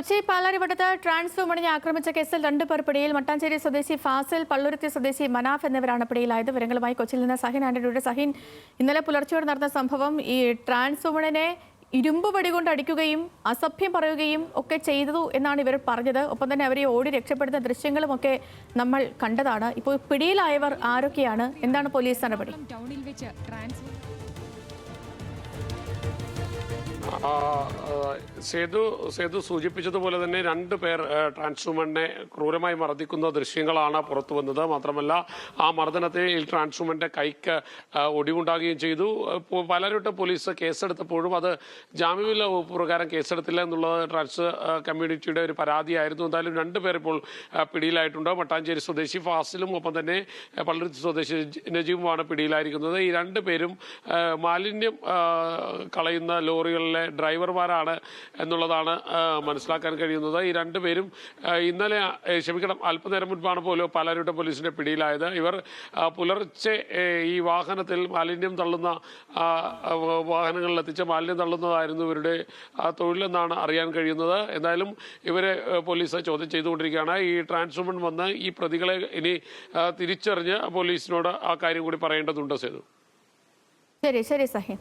Kochi പാലാരിവട്ടത്ത് trans വുമണിനെ ആക്രമിച്ച കേസിൽ 2 പേർ പിടിയിൽ. മട്ടാഞ്ചേരി സ്വദേശി ഫാസിൽ, പള്ളുരുത്തി സ്വദേശി മനാഫ് എന്നിവരാണ് പിടിയിലായത്. വിവരങ്ങളുമായി കൊച്ചിയിൽ നിന്ന് സഹിൻ ആന്റണിയുടെ. സഹിൻ, ഇന്നലെ പുലർച്ചെയോടെ നടന്ന സംഭവം, ഈ ട്രാൻസ് വുമണിനെ ഇരുമ്പ് വടികൊണ്ട് അടിക്കുകയും അസഭ്യം പറയുകയും ഒക്കെ ചെയ്തു എന്നാണ് ഇവർ പറഞ്ഞത്. ഒപ്പം തന്നെ അവരെ ഓടി രക്ഷപ്പെടുന്ന ദൃശ്യങ്ങളും ഒക്കെ നമ്മൾ കണ്ടതാണ്. ഇപ്പോൾ പിടിയിലായവർ ആരൊക്കെയാണ്? എന്താണ് പോലീസ് നടപടി? സേതു സൂചിപ്പിച്ചതുപോലെ തന്നെ 2 പേർ ട്രാൻസ് വുമനെ ക്രൂരമായി മർദ്ദിക്കുന്ന ദൃശ്യങ്ങളാണ് പുറത്തു വന്നത്. മാത്രമല്ല, ആ മർദ്ദനത്തിൽ ട്രാൻസ് വുമന്റെ കൈക്ക് ഒടിവുണ്ടാകുകയും ചെയ്തു. പലരും പോലീസ് കേസെടുത്തപ്പോഴും അത് ജാമ്യമില്ലാ വകുപ്പ് പ്രകാരം കേസെടുത്തില്ല എന്നുള്ളത് ട്രാൻസ് കമ്മ്യൂണിറ്റിയുടെ ഒരു പരാതിയായിരുന്നു. എന്തായാലും 2 പേർ ഇപ്പോൾ പിടിയിലായിട്ടുണ്ട്. മട്ടാഞ്ചേരി സ്വദേശി ഫാസിലും ഒപ്പം തന്നെ പള്ളുരുത്തി സ്വദേശി നജീബുമാണ് പിടിയിലായിരിക്കുന്നത്. ഈ 2 പേരും മാലിന്യം കളയുന്ന ലോറികളിലെ ഡ്രൈവർമാരാണ് എന്നുള്ളതാണ് മനസ്സിലാക്കാൻ കഴിയുന്നത്. ഈ 2 പേരും അല്പനേരം മുൻപാണ് പോലും പാലാരിവട്ടം പോലീസിന്റെ പിടിയിലായത്. ഇവർ പുലർച്ചെ ഈ വാഹനത്തിൽ മാലിന്യം തള്ളുന്ന വാഹനങ്ങളിൽ എത്തിച്ച് മാലിന്യം തള്ളുന്നതായിരുന്നു ഇവരുടെ തൊഴിലെന്നാണ് അറിയാൻ കഴിയുന്നത്. എന്തായാലും ഇവരെ പോലീസ് ചോദ്യം ചെയ്തുകൊണ്ടിരിക്കുകയാണ്. ഈ ട്രാൻസ് വുമൺ വന്ന് ഈ പ്രതികളെ ഇനി തിരിച്ചറിഞ്ഞ് പോലീസിനോട് ആ കാര്യം കൂടി പറയേണ്ടതുണ്ട്. സേതു. ശരി സഹിൻ.